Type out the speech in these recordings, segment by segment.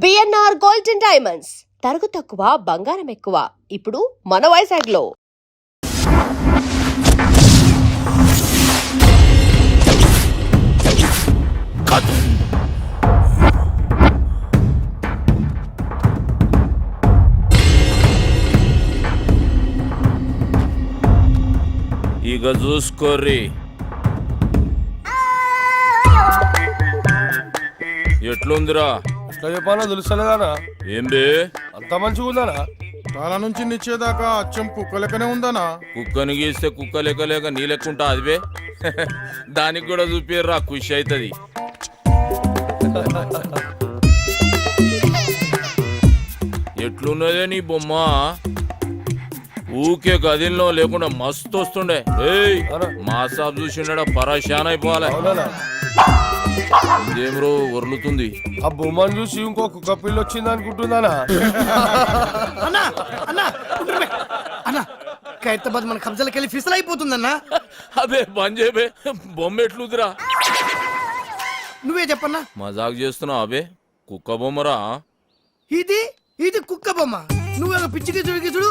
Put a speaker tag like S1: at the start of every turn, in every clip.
S1: BNR golden diamonds తరుగు తక్కువ బంగారం ఎక్కువ. ఇప్పుడు మన వైజాగ్లో.
S2: ఇక చూసుకోర్రి, ఎట్లుందిరా?
S3: ఎట్లా చెప్పాలో తెలుస్తలేదానా?
S2: ఏం బే
S3: అంత మంచిగా ఉందానా?
S4: కాల నుంచి నిచ్చేదాకా అచ్చం కుక్క లెక్కనే ఉందనా?
S2: కుక్కని గీస్తే కుక్క లెక్క లేక నీ లెక్కుంటా అది బే. దానికి కూడా చూపిర్రా, ఖుషి అవుతుంది. ఎట్లున్నదే నీ బొమ్మ? ఊకే గదిలో లేకుండా మస్తు వస్తుండే. ఏయ్ మా సాబ్ చూసిండా పరేషాన్ అయిపోవాలి.
S3: అవునా?
S2: ఇదేం రో వర్లుతుంది?
S3: ఆ బొమ్మను చూసి ఇంకో కుక్క పిల్ల వచ్చింది అనుకుంటుందానా?
S5: అన్నా అన్నా అన్నా ఖైరతాబాద్ మన కబ్జాలకు వెళ్ళి ఫిసల్ అయిపోతుందన్నా.
S2: అబే బంజేబే, బొమ్మ ఎట్లుందిరా?
S5: నువ్వే చెప్పన్నా.
S2: మజాక్ చేస్తున్నావు అబే? కుక్క బొమ్మరా?
S5: ఇది ఇది కుక్క బొమ్మ. నువ్వు పిచ్చి గిసుడు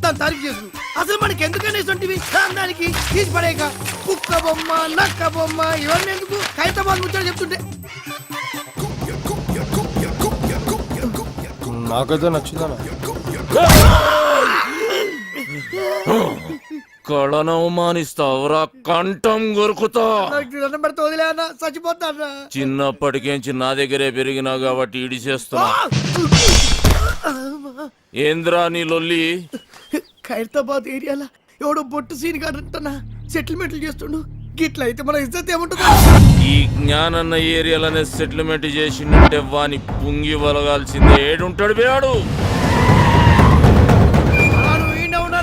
S5: దాని తారీఫ్ చేసుడు. అసలు మనకి ఎందుకని ఇటువంటివి దానికి తీసి పడేక కుక్క బొమ్మ నక్క బొమ్మ ఇవన్నీ ఎందుకు? ఖైరతాబాద్ ముచ్చాడు చెప్తుంటే
S3: నాకైతే నచ్చిందానా?
S2: కళను అవమానిస్తావురా, కంఠం కొరుకుతా.
S5: దండం పెడితే వదిలే అన్న, చచ్చిపోతా అన్న.
S2: చిన్నప్పటికేంచి నా దగ్గరే పెరిగినా కాబట్టి ఇడిచేస్తున్నా. ఏంద్రా నీ లొల్లి?
S5: ఖైరతాబాద్ ఏరియాలో ఎవడో బొట్టు సీన్ కాడంటన్నా సెటిల్మెంట్లు చేస్తుండు. గిట్ల అయితే మన ఇజ్జత్ ఏముంటుంది?
S2: ఈ జ్ఞానన్న ఏరియాలనే సెటిల్మెంట్ చేసిందంటే వాని పుంగి వలగాల్సిందే. ఏడుంటాడు బేడు?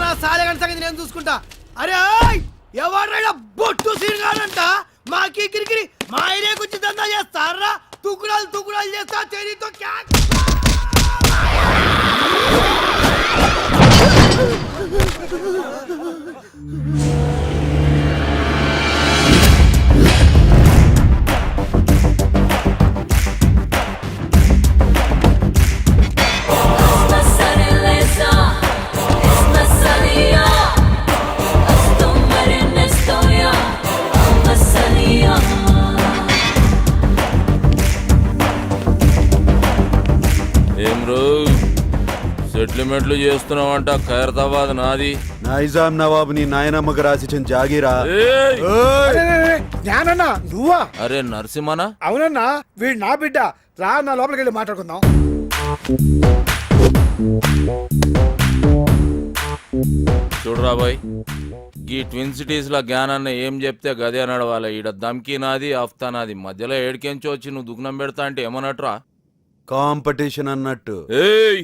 S5: నా సాలెగంట సంగతి నేను చూసుకుంటా. అరే ఎవరైనా బొట్టు సీన్ కాడంట మాకి కిరికిరి మా ఏరియాకి వచ్చి దందా చేస్తారా? తుకుడాలు తుకుడాలు చేస్తా తెరీతో
S2: ఏం రో సెటిల్మెంట్లు చేస్తున్నావంట? ఖైరతాబాద్ నాది.
S6: నైజాం నవాబు నీ నాయనమ్మకు రాసిచ్చిన జాగీరా.
S7: జ్ఞానన్నా నువ్వా?
S2: అరే నరసింహనా?
S7: అవునన్నా, వీడు నా బిడ్డ. రా నా లోపలికి వెళ్ళి మాట్లాడుకుందాం.
S2: చూడరా బాయ్, ఈ ట్విన్ సిటీస్ లా జ్ఞానాన్న ఏం చెప్తే గదే నడవాలి. ఈడ దమ్కి నాది, ఆఫ్తా నాది. మధ్యలో ఏడికెంచి వచ్చి నువ్వు దుగ్నం పెడతా అంటే ఏమన్నట్రా?
S6: కాంపిటీషన్ అన్నట్టు.
S2: ఏయ్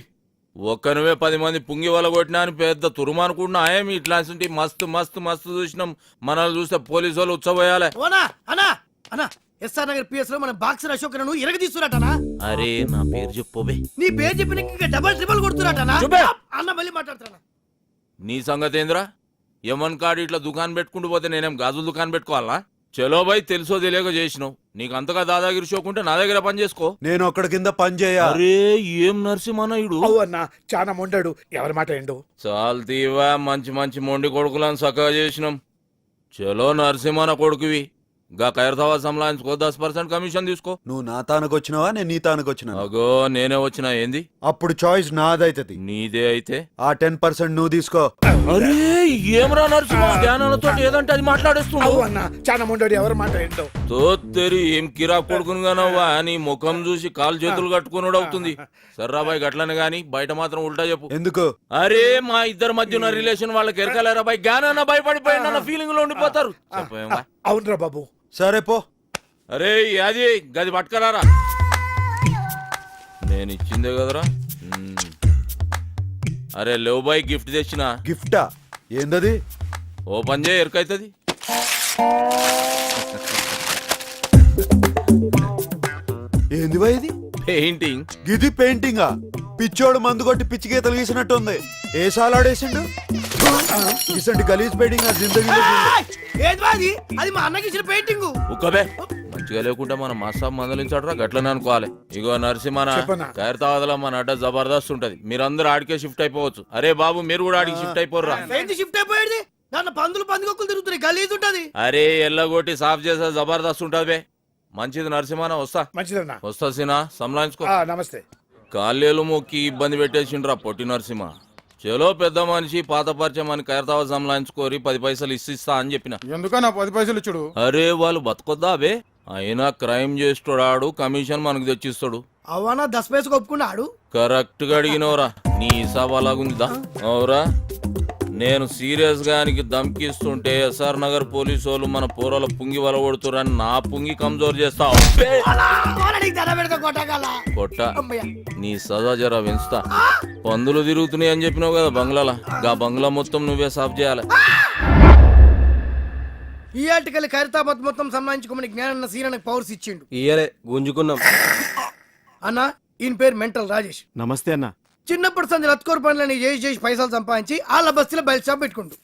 S2: ఒక్కనువే 10 మంది పుంగి వల కొట్టినా అని పెద్ద తురుమనుకుంటున్నా. ఏమి ఇట్లాంటి మస్తు మస్తు మస్తు చూసినాం. మనల్ని చూస్తే పోలీసు వాళ్ళు ఉచ్చబోయాలే.
S5: ఓనా అన్నా అన్నా ఎస్ఆర్ నగర్ పిఎస్ లో మన బాక్సర్ అశోక్ ను ఇరగదీస్తురాటనా?
S2: అరే నా పేరు చెప్పోబే.
S5: నీ పేరు చెప్పిన ఇంకా డబల్ ట్రిపుల్ కొడుతురాటనా?
S2: చూపే.
S5: అన్న మళ్ళీ మాట్లాడుతున్నా.
S2: నీ సంగతి ఏంద్రా? యమన్ కాడు ఇట్లా దుకాణం పెట్టుకుంటూ పోతే నేనేం గాజులు దుకాణం పెట్టుకోవాలా? చలో బాయ్, తెలుసో తెలియక చేసినావు. నీకు అంతగా దాదాగిరి షోకుంటే నా దగ్గర పని చేసుకో.
S6: నేను ఒక్కడి కింద పని చేయ.
S2: అరే ఏం నరసింహనాయుడు
S7: అన్నా చాలా మొండాడు. ఎవరి మాట ఏండు?
S2: చాలు తీవా, మంచి మంచి మొండి కొడుకులను చక్కగా చేసినాం. చలో నరసింహన కొడుకువి. గా ఖైరతాబాద్ సంలాయించుకో, 10% కమిషన్ తీసుకో.
S6: నువ్వు నా తానకు వచ్చినావా, నేను నీ తానకు వచ్చినా?
S2: అగో నేనే వచ్చినా. ఏంది?
S6: అప్పుడు చాయిస్ నాదైతది.
S2: నీదే అయితే
S6: ఆ 10% నువ్వు తీసుకో.
S2: అరే ఏమరా నరసింహ, జ్ఞానాలతో ఏదంటే అది మాట్లాడేస్తున్నావు.
S7: అన్నా చాలా మొండాడు. ఎవరి మాట ఏంటో?
S2: తోత్తెరి ఏం కిరా కొడుకునుగానవ్వా? నీ ముఖం చూసి కాలు చేతులు కట్టుకున్నాడు అవుతుంది. సర్రాబాయ్ గట్లని గాని బయట మాత్రం ఉల్టా చెప్పు.
S6: ఎందుకు?
S2: అరే మా ఇద్దరి మధ్య ఉన్న రిలేషన్ వాళ్ళకి ఎరకలేరా బాయ్? జ్ఞానాన్న భయపడిపోయిన ఫీలింగ్ లో ఉండిపోతారు. చెప్పేమా?
S7: అవునరా బాబు.
S6: సరే పో.
S2: అరే అది గది పట్టుకరారా. నేను ఇచ్చిందే కదరా. అరే లేవు బాయ్, గిఫ్ట్ తెచ్చిన.
S6: గిఫ్టా? ఏందది?
S2: ఓపెన్ చేయ, ఎరకైతుంది.
S6: ఏంది బాయ్ ఇది?
S2: పెయింటింగ్.
S6: గిది పెయింటింగా? పిచ్చోడు మందు కొట్టి పిచ్చి గీతలు గీసినట్టుంది. ఏ సాలాడేసిండు? ఇసంటి గలీజ్ పెయింటింగ్ ఆ జిందగీలో చూడలే.
S5: ఏంటి అది? అది మా అన్నకి ఇచ్చిన పెయింటింగ్.
S2: ఉక్కబే మంచిగా లేకుంటే మన మసాబ్ మందలించాడరా గట్లనే అనుకోవాలి. ఇగో నరసింహన
S7: చెప్పన్నా.
S2: ఖైరతాబాద్లో మన అడ్డ జబర్దస్త్ ఉంటది, మీరందరూ ఆడికే షిఫ్ట్ అయిపోవచ్చు. అరే బాబు మీరు కూడా ఆడికి షిఫ్ట్ అయిపోర్రా.
S5: ఏంటి షిఫ్ట్ అయిపోయేది? దాంట్లో పందులు పందికొక్కులు తిరుగుతున్నాయి, గలీజ్ ఉంటది.
S2: అరే ఎల్లగొట్టి సాఫ్ చేసే జబర్దస్త్ ఉంటది బే. మంచిది నరసింహన, వస్తా
S7: మంచిదన్నా.
S2: వస్తా సీనా, సంలాయించుకో.
S7: నమస్తే.
S2: కాళ్ళేలు మొక్కి ఇబ్బంది పెట్టేసిండ్రా పొట్టి నరసింహ. చలో పెద్ద మనిషి పాత పరిచయం అని ఖైరతాబాద్ సంలాయించుకోరి 10 పైసలు ఇస్తా అని చెప్పిన.
S4: ఎందుకన్నా 10 పైసలు ఇచ్చుడు?
S2: అరే వాళ్ళు బతకొద్దా బే, అయినా క్రైమ్ చేస్తాడు, కమిషన్ మనకు తెచ్చిస్తాడు.
S5: అవనా 10 పైసలు ఒప్పుకున్నాడు.
S2: కరెక్ట్ గా అడిగినవరా, నీ హిసాబ్ అలాగుందిదా? అవురా, నేను సీరియస్ గానికి ధమ్కిస్తుంటే ఎస్ఆర్ నగర్ పోలీసు వాళ్ళు మన పోరల పుంగి వలగొడుతురని నా పుంగి కమ్జోర్ చేస్తావు. కొట్ట నీ సదా జరా పెంచుతా. పందులు తిరుగుతున్నాయి అని చెప్పినావు కదా బంగ్లాలా, గా బంగ్లా మొత్తం నువ్వే సాఫ్ చేయాలి.
S5: ఈ ఆర్టికల్ ఖైరతాబాద్ మొత్తం సంబంధించుకోమని జ్ఞానన్న సీరనకు పవర్స్ ఇచ్చిండు.
S3: ఇయ్యలే గుంజుకున్నాం.
S5: అన్న ఈయన పేరు మెంటల్ రాజేష్.
S6: నమస్తే అన్న.
S5: చిన్నప్పుడు సంది రత్కోర్ పనులని చేసి పైసలు సంపాదించి వాళ్ళ బస్తీలో బయట షాప్ పెట్టుకుంటూ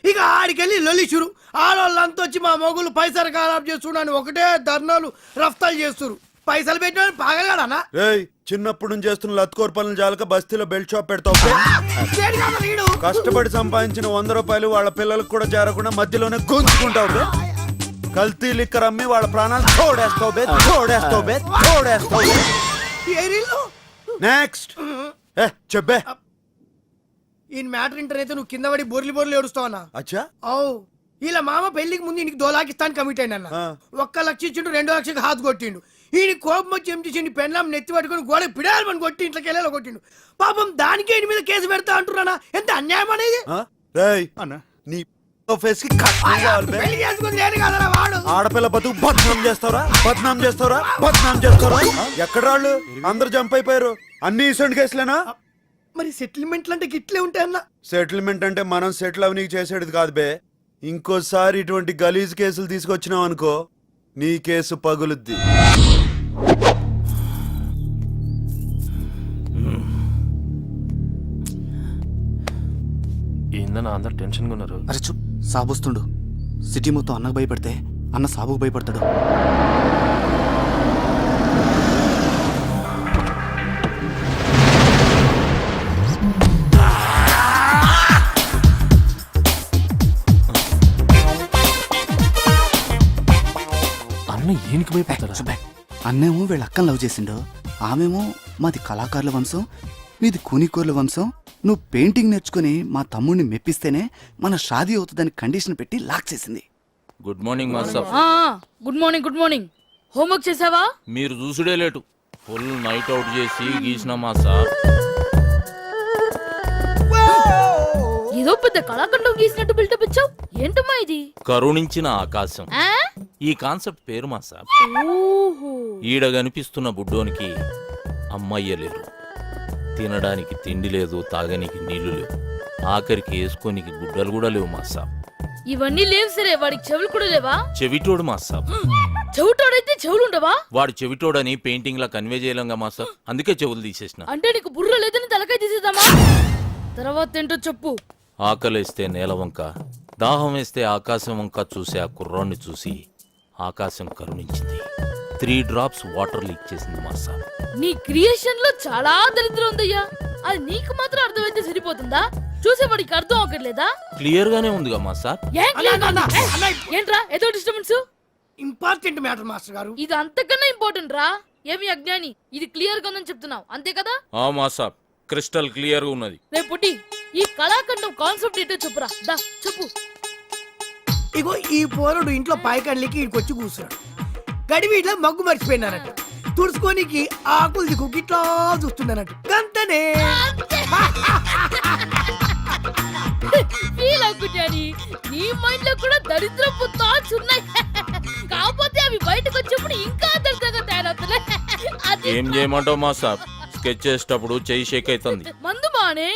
S5: ఇక ఆడికెళ్ళి లొల్లి షురు. ఆడవాళ్ళంతా వచ్చి మా మొగులు పైసలు ఖరాబ్ చేస్తున్నాను ఒకటే ధర్నాలు రఫ్తాలు చేస్తున్నారు. పైసలు పెట్టిన పాగలగాడనా?
S6: రేయ్, చిన్నప్పుడు నుంచి చేస్తున్న లత్కోర్ పనులు జాలక బస్తీలో బెల్ట్ షాప్ పెడతావు. కష్టపడి సంపాదించిన 100 రూపాయలు వాళ్ళ పిల్లలకు కూడా చేరకుండా మధ్యలోనే గుంజుకుంటావు బే. కల్తీ లిక్కర్ అమ్మి వాళ్ళ ప్రాణాలు తోడేస్తావు బే, తోడేస్తావు బే, తోడేస్తావు బే. నెక్స్ట్ చెప్పే.
S5: ఈ మ్యాటర్ ఇంటర్ అయితే నువ్వు కింద పడి బోర్లి బోర్లు ఏడుస్తావన్నా?
S6: అచ్చా.
S5: ఓ ఇలా మామ పెళ్లికి ముందు ఇంటికి 2 లక్షలు కమిట్ అయిన 1 లక్ష ఇచ్చిండు, 2 లక్షలకు హాత్ కొట్టిండు. ఈయన కోపం వచ్చి ఏం చేసిండు, పెళ్ళాం నెత్తి పట్టుకుని గోడ పిడాలని కొట్టి ఇంట్లోకి వెళ్ళేలా కొట్టిండు. పాపం దానికి ఈయన మీద కేసు పెడతా అంటున్నానా? ఎంత అన్యాయం అనేది.
S6: రేయ్ నీ ఫేస్ కి
S5: పెళ్లి చేసుకుని నేను కదరా వాడు.
S6: ఆడపిల్ల బతుకు బద్నాం చేస్తారా, బద్నాం చేస్తారా, బద్నాం చేస్తారా? ఎక్కడ వాళ్ళు అందరు జంప్ అయిపోయారు. అన్ని ఇసొంటి కేసులేనా?
S5: మరి సెటిల్మెంట్లు అంటే గిట్లే ఉంటాయన్నా?
S6: సెటిల్మెంట్ అంటే మనం సెటిల్ అవనీకి చేసేది కాదు బే. ఇంకోసారి ఇటువంటి గలీజ్ కేసులు తీసుకొచ్చినావు అనుకో, నీ కేసు పగులుద్ది.
S3: ఏందన్నా అందరు టెన్షన్గా ఉన్నారు?
S8: అరే చూ, సాబొస్తుండు. సిటీ మొత్తం అన్నకు భయపడితే అన్న సాబుకు భయపడతాడు.
S3: అన్న ఏనికి భయపడతారా?
S8: అన్నేమో వీళ్ళ అక్కని లవ్ చేసిండు, ఆమెమో మాది కళాకారుల వంశం, మీది కూనికోర్ల వంశం. నువ్వు పెయింటింగ్ నేర్చుకుని మా తమ్ముడిని మెప్పిస్తేనే మన షాదీ అవుతుందని కండిషన్ పెట్టి లాక్ చేసింది.
S2: Good morning master.
S9: Good morning. Good morning. Homework చేసావా?
S2: మీరు చూసుడే లేటు, ఫుల్ నైట్ అవుట్ చేసి గీసిన మాస్టర్.
S9: ఏదో పెద్ద కళాఖండం గీసినట్టు బిల్డప్ ఇచ్చావు, ఏంటమ్మా ఇది?
S2: కరుణించిన ఆకాశం
S9: ఆ?
S2: ఈ కాన్సెప్ట్ పేరు మాస్టర్.
S9: ఓహో.
S2: ఈడ కనిపిస్తున్న బుడ్డోనికి అమ్మయ్య లేరు, తినడానికి తిండి లేదు, తాగనికి నీళ్లు లేవు, ఆఖరికి వేసుకోనికి గుడ్డలు కూడా లేవు మాస్టర్.
S9: ఇవన్నీ లేవు సరే, వాడికి చెవులు కూడా లేవా?
S2: చెవిటోడు మాస్టర్.
S9: చెవిటోడైతే చెవులు ఉండవా?
S2: వాడు చెవిటోడని పెయింటింగ్ లా కన్వే చేయలేంగా మాస్టర్, అందుకే చెవులు తీసేసిన.
S9: అంటే నీకు బుర్ర లేదని తలకాయ తీసేద్దామా? తర్వాత ఏంటో చెప్పు.
S2: ఆకలేస్తే నేల వంక, దాహం వేస్తే ఆకాశం వంక చూసి ఆ కుర్రాన్ని చూసి ఆకాశం కరుణించింది. 3 drops వాటర్ లీక్ చేసింది మాస్టర్.
S9: నీ క్రియేషన్ లో చాలా దరిద్రం ఉందయ్యా. అది నీకు మాత్రం అర్థమైతే సరిపోతుందా? చూసేవాడికి అర్థం అవ్వట్లేదా?
S2: క్లియర్ గానే ఉందిగా మాస్టర్.
S9: ఏంట్రా ఏదో డిస్టర్బెన్స్?
S5: ఇంపార్టెంట్ మ్యాటర్ మాస్టర్ గారు.
S9: ఇది అంతకన్నా ఇంపార్టెంట్ రా. ఏమి అజ్ఞాని, ఇది క్లియర్ గా ఉందని చెప్తున్నావు అంతే కదా?
S2: ఆ మాస్టర్, క్రిస్టల్ క్లియర్ గా ఉన్నది.
S9: రేపు పుట్టి ఈ కళాఖండం కాన్సెప్ట్ ఏంటో చెప్పురా. దా చెప్పు.
S5: ఇగో ఈ పోరుడు ఇంట్లో పాయకండ్లకి ఇక్కడికి వచ్చి కూర్చున్నాడు. గడివి ఇట్లా మగ్గు మర్చిపోయినానట్టు, తుడుచుకోనికి ఆకులు దిక్కు ఇట్లా చూస్తున్నానట్టు. గంతనే
S9: ఫీల్ అవుకుంటాని. నీ మైండ్ లో కూడా దరిద్రపు థాట్స్ ఉన్నాయి, కాకపోతే అవి బయటకు వచ్చినప్పుడు ఇంకా దరిద్రంగా తయారవుతున్నాయి.
S2: ఏం చేయమంటావు మాస్టర్? స్కెచ్ చేసేటప్పుడు చెయ్యి షేక్ అవుతుంది.
S9: మందు బానే.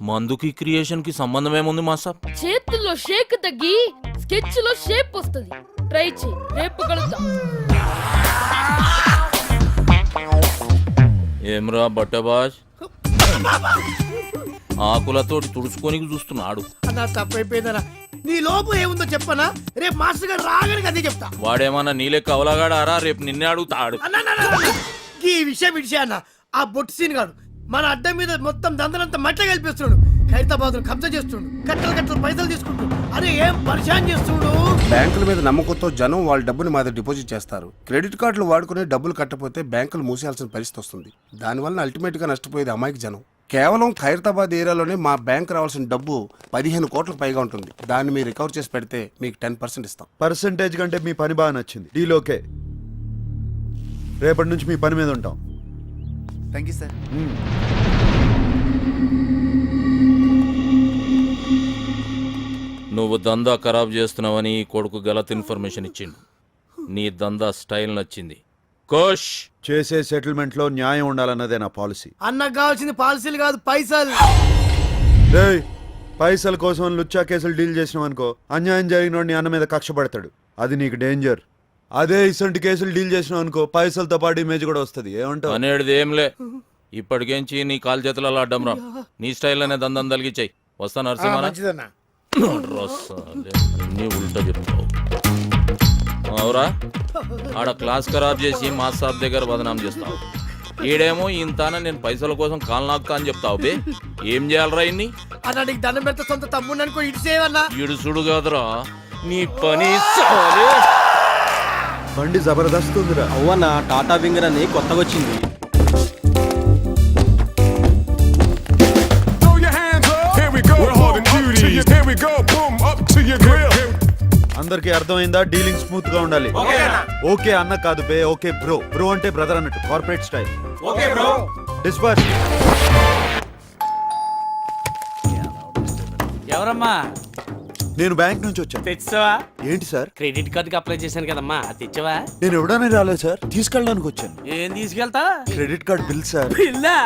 S2: మందుకి క్రియేషన్ కి సంబంధం ఏముంది మాస్టర్?
S9: చేతుల్లో షేక్ తగ్గి స్కెచ్ లో షేప్ వస్తుంది. ట్రై చేయి, రేపు కలుద్దాం.
S2: ఏమ్రా బట్టబాజ్, ఆకులతోటి తుడుచుకోనికి చూస్తున్నాడు.
S5: అన్నా తప్పైపోయిందనా. నీ లోపు ఏముందో చెప్పనా? రేపు మాస్టర్ గారు రాగానే అదే చెప్తా.
S2: వాడేమన్నా నీ లెక్క అవలగాడారా? రేపు నిన్నే అడుగుతాడు.
S5: ఈ విషయం అన్న ఆ బొట్టు సీన్ గాడు మన అడ్డం మీద మొత్తం దందనంతా మట్ల కలిపిస్తున్నాడు. ఖైరతాబాద్ కబ్జా చేస్తుండు, కట్టలు కట్టలు పైసలు తీసుకుంటూ. అరే ఏం పరిశాన్ చేస్తుండు.
S7: బ్యాంకుల మీద నమ్మకంతో జనం వాళ్ళ డబ్బుని మా దగ్గర డిపాజిట్ చేస్తారు. క్రెడిట్ కార్డులు వాడుకుని డబ్బులు కట్టకపోతే బ్యాంకులు మూసేయాల్సిన పరిస్థితి వస్తుంది. దానివల్ల అల్టిమేట్ గా నష్టపోయేది అమాయక జనం. కేవలం ఖైరతాబాద్ ఏరియాలోనే మా బ్యాంక్ రావాల్సిన డబ్బు 15 కోట్లకు పైగా ఉంటుంది. దాన్ని మీరు రికవర్ చేసి పెడితే మీకు 10% ఇస్తాం.
S6: పర్సంటేజ్ కంటే మీ పని బాగా నచ్చింది. Deal okay. రేపటి నుంచి మీ పని మీద ఉంటాం.
S8: Thank you sir.
S2: నువ్వు దందా ఖరాబ్ చేస్తున్నావని ఈ కొడుకు గలత్ ఇన్ఫర్మేషన్ ఇచ్చిండు. నీ దందా స్టైల్ నచ్చింది. కోష్
S6: చేసే సెటిల్మెంట్ లో న్యాయం ఉండాలన్నదే నా పాలసీ.
S5: అన్నకు కావాల్సింది పాలసీలు కాదు, పైసలు.
S6: రేయ్, పైసల కోసం లుచ్చా కేసులు డీల్ చేసినావు అనుకో, అన్యాయం జరిగిన నీ అన్న మీద కక్ష పడతాడు. అది నీకు డేంజర్. అదే ఇసంటి కేసులు డీల్ చేసినావు అనుకో, పైసలతో పాటు ఇమేజ్ కూడా వస్తుంది. ఏమంటావు?
S2: అనేది ఏంలే. ఇప్పటికేంచి నీ కాలు చేతులలో అడ్డం రా. నీ స్టైల్లోనే దందం తలిగిచ్చాయి. వస్తా నరసింహ.
S7: మంచిదన్నా.
S2: అన్ని ఉల్టా చెప్తావు. అవురా, ఆడ క్లాస్ ఖరాబ్ చేసి మా సాబ్ దగ్గర బదనాం చేస్తావు. ఈడేమో ఇంతాన నేను పైసల కోసం కాలు నాకుతా అని చెప్తావు. బే ఏం చేయాలరా ఇన్ని?
S5: అన్న నీకు దండం పెడితే సొంత తమ్ముడు అనుకో, ఇటు చేయవన్నా.
S2: ఇడుసుడు కాదురా నీ పని. సాలే.
S6: బండి జబర్దస్త్ ఉందిరా.
S3: అవ్వన్న టాటా వింగర్ అని కొత్తగా వచ్చింది.
S6: అందరికి అర్థమైందా? డీలింగ్ స్మూత్ గా ఉండాలి. ఓకే అన్న కాదు బే, ఓకే బ్రో. బ్రో అంటే బ్రదర్ అన్నట్టు, కార్పొరేట్ స్టైల్. డిస్పర్స్.
S10: ఎవరమ్మా?
S6: నేను బ్యాంక్ నుంచి వచ్చాను.
S10: తెచ్చావా?
S6: ఏంటి సార్?
S10: క్రెడిట్ కార్డుకి అప్లై చేశాను కదమ్మా, అది తెచ్చావా?
S6: నేను ఎవడనే రాలేదు సార్, తీసుకెళ్ళడానికి వచ్చాను.
S10: ఏం తీసుకెళ్తా?
S6: Credit card bill sir.
S10: బిల్లా?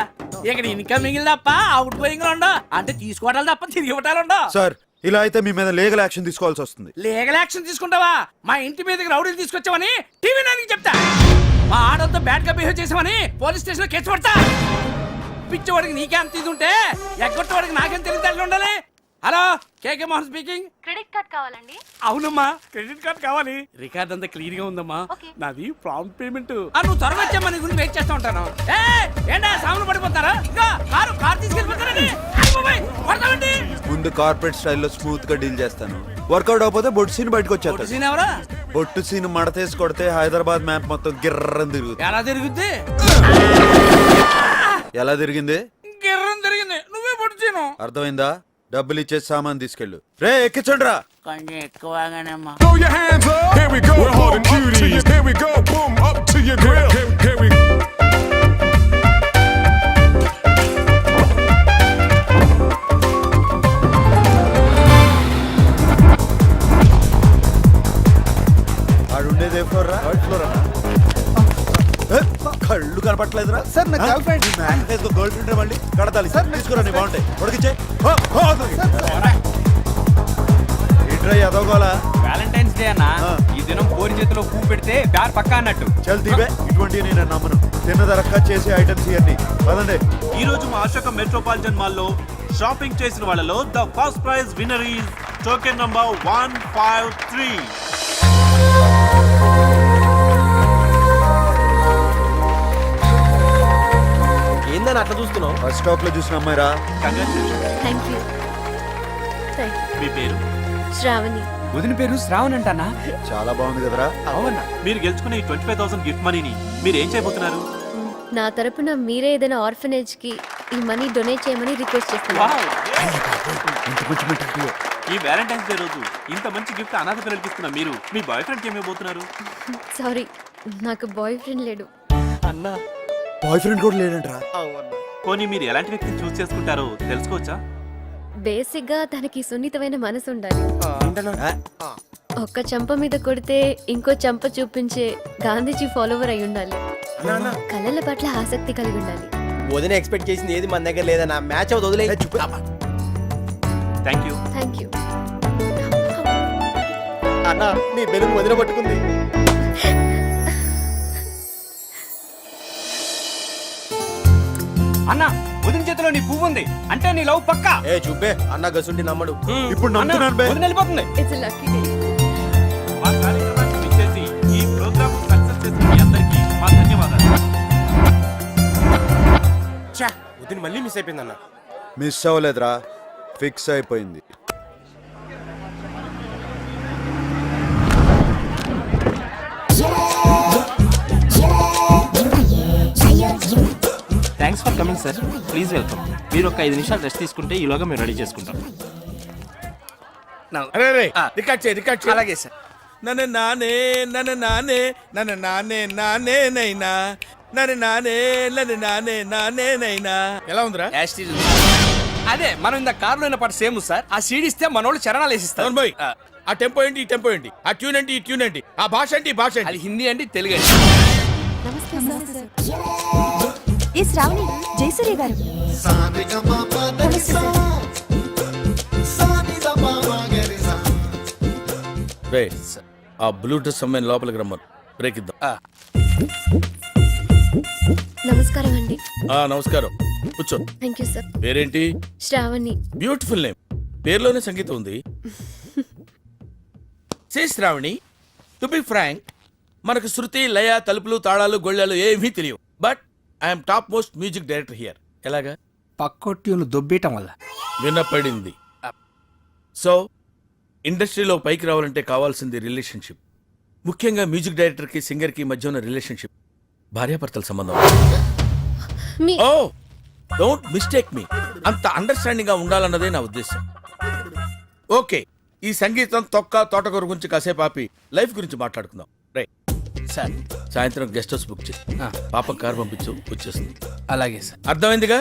S10: ఇక్కడ ఇన్కమింగ్ తప్ప అవుట్ గోయింగ్ ఉండవు. అంటే తీసుకోవటాలు తప్ప తిరిగి ఇవ్వటాలు ఉండవు.
S6: సార్ ఇలా అయితే మీ మీద లీగల్ యాక్షన్ తీసుకోవాల్సి వస్తుంది.
S10: లీగల్ యాక్షన్ తీసుకుంటావా? మా ఇంటి మీదకి రౌడీలు తీసుకొచ్చావని టీవీ నానికి చెప్తా. మా ఆడతో బ్యాడ్ గా బిహేవ్ చేసావని పోలీస్ స్టేషన్ లో కేసు పడతా. పిచ్చవాడికి నీకే అంత ఇది ఉంటే ఎగ్గొట్టవాడికి నాకేం తెలియదు ఉండాలి. హలో, కేకే మోహన్ స్పీకింగ్.
S9: క్రెడిట్ కార్డ్ కావాలండి.
S10: అవునమ్మా, క్రెడిట్ కార్డ్ కావాలి. రికార్డ్ అంతా క్లియర్ గా ఉందమ్మా. నాది ప్రాంప్ట్ పేమెంట్. నువ్వు త్వరగా వచ్చామా, నీ గురించి వెయిట్ చేస్తా ఉంటాను. ఏంటా సామాన్లు పడిపోతారా? ఇంకా కారు తీసుకెళ్ళిపోతారండి.
S6: ముందు కార్పొరేట్ స్టైల్లో స్మూత్ గా డీల్ చేస్తాను. వర్కౌట్ అవకపోతే బొట్టు సీన్ బయటకు వచ్చేస్తాను.
S10: సీన్ ఎవరా?
S6: బొట్టు సీన్ మడతేసి కొడితే హైదరాబాద్ మ్యాప్ మొత్తం గిర్రం తిరుగుతుంది.
S10: ఎలా తిరుగుద్ది?
S6: ఎలా తిరిగింది?
S10: గిర్రం తిరిగింది. నువ్వే పొడిచాను.
S6: అర్థమైందా? డబ్బులు ఇచ్చే సామాన్ తీసుకెళ్ళు. రే ఎక్కించండి రా.
S10: కొంచెం ఎక్కువగానేమ్మా.
S6: ఆడుండేది ఏ ఫ్లోర్ రా? థర్డ్ ఫ్లోర్ అన్నా. కళ్ళు కనపట్లేదురా
S7: సార్ నా గర్ల్ ఫ్రెండ్.
S6: గర్ల్ ఫ్రెండ్ మళ్ళీ కడతాలి సార్. తీసుకురా, నీ బాగుంటాయి. ఉడికిచ్చే ఏంట్రా ఎదవగోలా?
S10: వ్యాలంటైన్స్ డే అన్న, ఈ దినం కోరి చేతిలో పువ్వు పెడితే బ్యార్ పక్కా అన్నట్టు.
S6: చల్ తీవే, ఇటువంటి నేను నమ్మను. తిన్నదరక్క చేసే ఐటమ్స్ ఇవన్నీ పదండి.
S11: ఈ రోజు మా అశోక మెట్రోపాలిటన్ మాల్ లో షాపింగ్ చేసిన వాళ్ళలో the first prize winner is token number 153.
S3: ఏందని అట్లా చూస్తున్నావు?
S6: బస్ స్టాప్ లో చూసిన అమ్మాయిరా.
S9: Thank you.
S11: మీ పేరు?
S9: శ్రావణి.
S10: వదిన పేరు శ్రావణ్ అంటానా?
S6: చాలా బాగుంది కదరా.
S10: అవునా?
S11: మీరు గెలుచుకున్న ఈ 25,000 గిఫ్ట్ మనీని మీరు ఏం చేయబోతున్నారు?
S9: నా తరపున మీరే ఏదైనా ఆర్ఫనేజ్ కి ఈ మనీ డొనేట్ చేయమని రిక్వెస్ట్ చేస్తున్నాను.
S11: ఈ వ్యాలంటైన్స్ డే రోజు ఇంత మంచి గిఫ్ట్ అనాథ పిల్లలకి ఇస్తున్న మీరు మీ బాయ్ ఫ్రెండ్ కి ఏమైపోతున్నారు?
S9: సారీ, నాకు బాయ్ ఫ్రెండ్ లేడు.
S3: అన్నా
S6: బాయ్ ఫ్రెండ్ కూడా లేడంటరా.
S11: పోనీ మీరు ఎలాంటి వ్యక్తిని చూస్ చేసుకుంటారో తెలుసుకోవచ్చా?
S9: బేసిక్ గా తనకి సున్నితమైన మనసు ఉండాలి. ఒక్క చెంప మీద కొడితే ఇంకో చెంప చూపించే గాంధీజీ ఫాలోవర్ అయి ఉండాలి. కళల పట్ల ఆసక్తి కలిగి ఉండాలి.
S3: వదిన ఎక్స్పెక్ట్ చేసింది ఏది మన దగ్గర లేదన్నా. మ్యాచ్ అవుతుంది, వదిలే.
S11: Thank you.
S9: Thank you.
S3: అన్న నీ బెలూన్ వదిన పట్టుకుంది.
S10: అన్న వదిన చేతిలో నీ పువ్వు ఉంది అంటే నీ లవ్ పక్కా.
S3: ఏ చూపే అన్న గసుండి నమ్మడు.
S6: ఇప్పుడు నమ్ముతున్నాను బే.
S10: వదిన వెళ్ళిపోతుంది.
S9: It's lucky day.
S11: మా కార్యక్రమాన్ని విచ్చేసి ఈ ప్రోగ్రామ్ సక్సెస్ చేసిన మీ అందరికీ మా ధన్యవాదాలు.
S3: వదిన మళ్ళీ మిస్ అయిపోయిందన్న.
S6: మిస్ అవ్వలేదురా, ఫిక్స్ అయిపోయింది.
S12: Thanks for coming sir. Please welcome. మీరు ఒక 5 నిమిషాలు రెస్ట్ తీసుకుంటే ఈలోగా మేము రెడీ చేసుకుంటాం.
S10: అలాగే సార్.
S2: నన్ను నానే నన్ను నానే నన్ను నానే నానే నైనా నన్ను నానే నన్ను నానే నానే నైనా. ఎలా ఉందిరా?
S10: అదే మనం ఇంత కారులో అయిన పాట సేమ్ సార్. ఆ సీడీ ఇస్తే మనోళ్ళు చరణాలు వేసిస్తారు.
S2: బాయ్ ఆ టెంపో ఏంటి ఈ టెంపో ఏంటి, ఆ ట్యూన్ ఏంటి ఈ ట్యూన్ ఏంటి, ఆ భాష ఏంటి ఈ భాష ఏంటి?
S10: అది హిందీ అండి, తెలుగు అండి.
S9: ఈ శ్రావణి జయసూర్య గారు.
S2: రే ఆ బ్లూటూత్ అమ్మాయిని లోపలికి రమ్మను, బ్రేక్ ఇద్దాం.
S9: నమస్కారం అండి.
S2: నమస్కారం, కూర్చో.
S9: Thank you sir.
S2: పేరేంటి?
S9: శ్రావణి.
S2: బ్యూటిఫుల్ నేమ్, పేరులోనే సంగీతం ఉంది. సే శ్రావణి, టు బి ఫ్రాంక్, మనకు శృతి లయ తలుపులు తాళాలు గొళ్ళాలు ఏమీ తెలియవు. But I'm top most music director here. ఎలాగా?
S10: పక్కొట్యూను దొబ్బేయటం వల్ల.
S2: వినపడింది. సో ఇండస్ట్రీలో పైకి రావాలంటే కావాల్సింది రిలేషన్షిప్. ముఖ్యంగా మ్యూజిక్ డైరెక్టర్కి సింగర్కి మధ్య ఉన్న రిలేషన్షిప్ భార్యాభర్తల సంబంధం.
S9: మీ
S2: ఓ డోంట్ మిస్టేక్ మీ, అంత అండర్స్టాండింగ్ గా ఉండాలన్నదే నా ఉద్దేశం. ఓకే, ఈ సంగీతం తొక్క తోటకూర గురించి కాసేపు ఆపి లైఫ్ గురించి మాట్లాడుకుందాం. Right
S10: sir.
S2: సాయంత్రం గెస్ట్ హౌస్ బుక్ చేయి, పాపం కారు పంపించు, వచ్చేస్తుంది.
S10: అలాగే సార్.
S2: అర్థమైందిగా?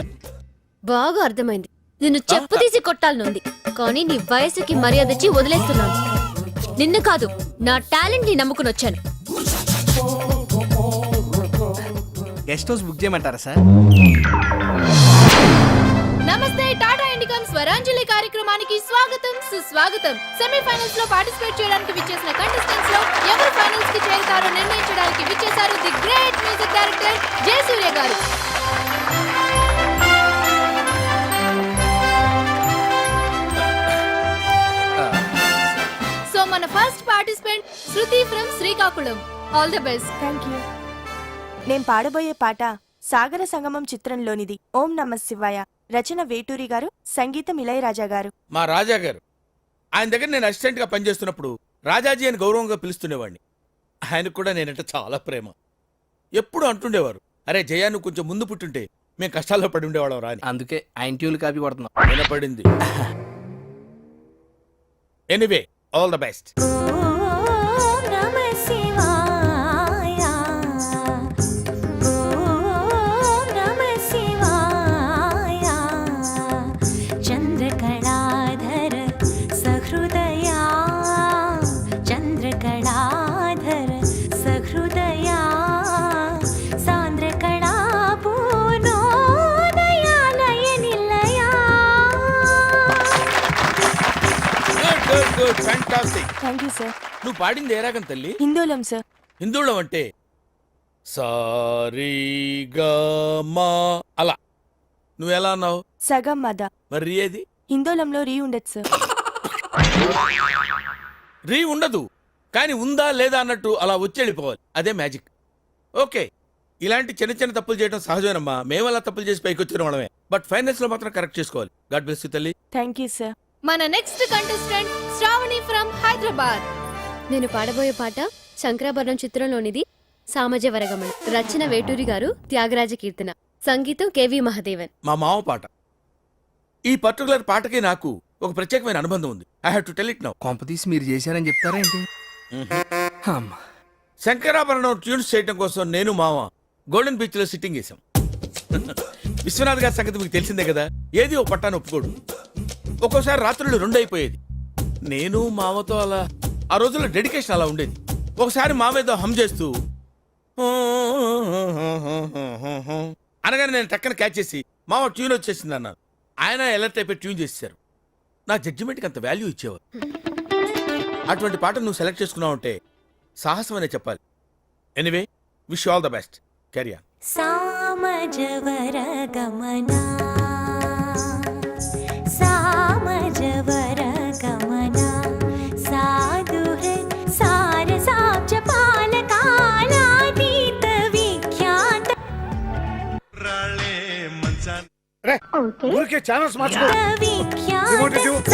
S9: బాగా అర్థమైంది. నిన్ను చెప్పు తీసి కొట్టాలనుంది, కానీ నీ వయసుకి మర్యాద ఇచ్చి వదిలేస్తున్నాను. నిన్ను కాదు, నా టాలెంట్ ని నమ్ముకుని వచ్చాను.
S10: గెస్ట్ హౌస్ బుక్ చేయమంటారా సార్?
S9: నమస్తే, టాటా ఇండికామ్ స్వరాంజలి కార్యక్రమానికి స్వాగతం సుస్వాగతం. సెమీఫైనల్స్ లో పార్టిసిపేట్ చేయడానికి విచ్చేసిన కంటెస్టెంట్స్ లో ఎవరు ఫైనల్స్ కి చేరుతారో నిర్ణయించడానికి విచ్చేశారు the great music director Jayasuriya గారు. సో మన first participant Shruti from Srikakulam. All the best.
S13: Thank you. నేను పాడబోయే పాట సాగర సంగమం చిత్రంలోనిది. ఓం నమః శివాయ. రచన వేటూరి గారు, సంగీతం ఇళయరాజా గారు.
S2: మా రాజా గారు, ఆయన దగ్గర నేను అసిస్టెంట్ గా పనిచేస్తున్నప్పుడు రాజాజీ అని గౌరవంగా పిలుస్తుండేవాడిని. ఆయనకు కూడా నేనంటే చాలా ప్రేమ. ఎప్పుడు అంటుండేవారు, అరే జయా నువ్వు కొంచెం ముందు పుట్టుంటే మేము కష్టాల్లో పడి ఉండేవాళ్ళం రాని.
S10: అందుకే ఆయన ట్యూన్లు కాపీ కొడుతున్నాం.
S2: వినపడింది. Anyway, all the best.
S13: చంద్రకళాధర సహృదయా, చంద్రకళాధర సహృదయా, సాంద్రకళా పూర్ణోదయాలయ నిలయా.
S2: Good good, fantastic.
S13: Thank you sir.
S2: నువ్వు పాడింది ఏ రాగం తల్లి?
S13: హిందోళం సార్.
S2: హిందువులం అంటే సారీగమా అలా. నువ్వు ఎలా అన్నావు?
S13: సగం మద.
S2: మరి ఏది?
S13: హిందోళంలో రీ ఉండదు సార్.
S2: రీ ఉండదు, కానీ ఉందా లేదా అన్నట్టు అలా వచ్చేళ్ళిపోవాలి. అదే మ్యాజిక్. ఓకే, ఇలాంటి చిన్న చిన్న తప్పులు చేయడం సహజమేనమ్మా. మేము అలా తప్పులు చేసి పైకి వచ్చిన వాళ్ళమే. బట్ ఫైనల్స్ లో మాత్రం కరెక్ట్ చేసుకోవాలి. గాడ్ బ్లెస్ యు తల్లి.
S13: Thank you sir.
S9: మన next contestant Sravani from Hyderabad. నేను పాడబోయే పాట శంకరాభరణం చిత్రంలోనిది. సామజ వరగమన. రచన వేటూరి గారు, త్యాగరాజ కీర్తన. సంగీతం కేవి మహాదేవన్.
S2: మా మామ పాట. ఈ పర్టికులర్ పాటకి నాకు ఒక ప్రత్యేకమైన అనుబంధం ఉంది. I have to tell it now.
S10: కొంపతీసి మీరు చేశారని చెప్తారేంటి? అమ్మా.
S2: శంకరాభరణం ట్యూన్స్ చేయడం కోసం నేను మామ గోల్డెన్ బీచ్ లో సిట్టింగ్ చేశాం. విశ్వనాథ్ గారి సంగతి మీకు తెలిసిందే కదా, ఏది ఓ పట్టాను ఒప్పుకోడు. ఒక్కోసారి రాత్రులు 2 అయిపోయేది. నేను మామతో అలా ఆ రోజుల్లో డెడికేషన్ అలా ఉండేది. ఒకసారి మామేదో హమ్ చేస్తూ అనగానే నేను టక్కన క్యాచ్ చేసి మామ ట్యూన్ వచ్చేసింది అన్నాను. ఆయన ఎలర్ట్ అయిపోయి ట్యూన్ చేశారు. నా జడ్జిమెంట్కి అంత వాల్యూ ఇచ్చేవారు. అటువంటి పాట నువ్వు సెలెక్ట్ చేసుకున్నావు అంటే సాహసం అనే చెప్పాలి. Anyway, wish all the best. Carry on.
S9: సామజవర గమనా సామజవర గమనా సాధుహృద్ సారసాబ్జ పాలకాలాతీత విఖ్యాత
S5: ఊరికే ఛానల్స్ మార్చుకో
S9: విఖ్యాత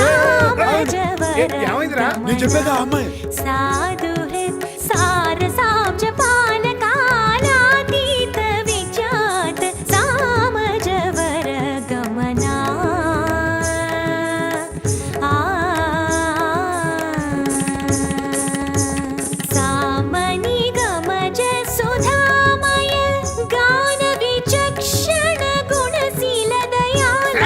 S5: ఏమైందిరా నేను చెప్పేదా అమ్మాయి
S9: సాధుహృద్ సారసాబ్జ పాలకాలాతీత విఖ్యాత సామజవర గమనా సామని గమజ సుధామయ గాన విచక్షణ గుణశీల దయాళ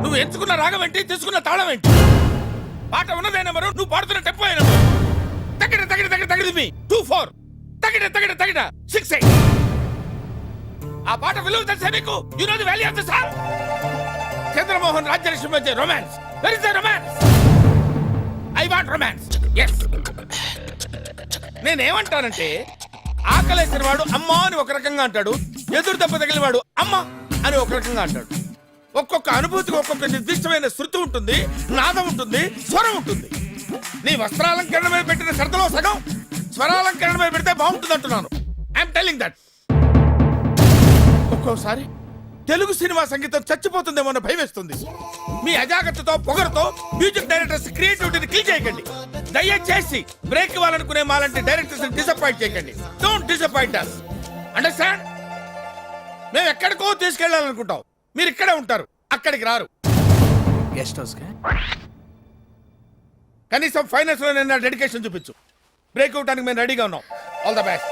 S10: నువ్వు ఎంచుకున్న రాగం ఏంటి తీసుకున్న తాళం ఏంటి పాట ఉన్నదే నెంబరు నువ్వు పాడుతున్న టెంపో నెంబరు తగిడ తగిడ తగిడ తగిడి మీ 2-4 తగిడ తగిడ తగిడ 6-8 ఆ పాట విలువ తెలుసా నీకు you know the value of the song Chandramohan Rajyalakshmi మధ్య romance where is the romance I want romance yes నేనేమంటానంటే ఆకలేసిన వాడు అమ్మ అని ఒక రకంగా అంటాడు ఎదురు దెబ్బ తగిలిన వాడు అమ్మ అని ఒక రకంగా అంటాడు ఒక్కొక్క అనుభూతికి ఒక్కొక్క నిర్దిష్టమైన శృతి ఉంటుంది నాదం ఉంటుంది స్వరం ఉంటుంది నీ వస్త్రాలంకరణ మీద పెట్టిన శ్రద్ధలో సగం స్వరాలంకరణ మీద పెడితే బాగుంటుంది అంటున్నాను ఐఎమ్ టెల్లింగ్ దట్ ఒక్కోసారి తెలుగు సినిమా సంగీతం చచ్చిపోతుందేమో అన్న భయం వేస్తుంది మీ అజాగ్రత్తతో పొగరుతో మ్యూజిక్ డైరెక్టర్స్ క్రియేటివిటీని కిల్ చేయకండి దయచేసి బ్రేక్ ఇవ్వాలనుకునే మాలాంటి డైరెక్టర్స్ డిసప్పాయింట్ చేయకండి డోంట్ డిసప్పాయింట్ us అండర్స్టాండ్ మేము ఎక్కడికో తీసుకెళ్లాలనుకుంటాం మీరు ఇక్కడే ఉంటారు అక్కడికి రారు
S5: గెస్ట్ హౌస్
S10: కనీసం ఫైనాన్స్ లో నేను డెడికేషన్ చూపించు బ్రేక్ అవడానికి మేము రెడీగా ఉన్నాం ఆల్ ద బెస్ట్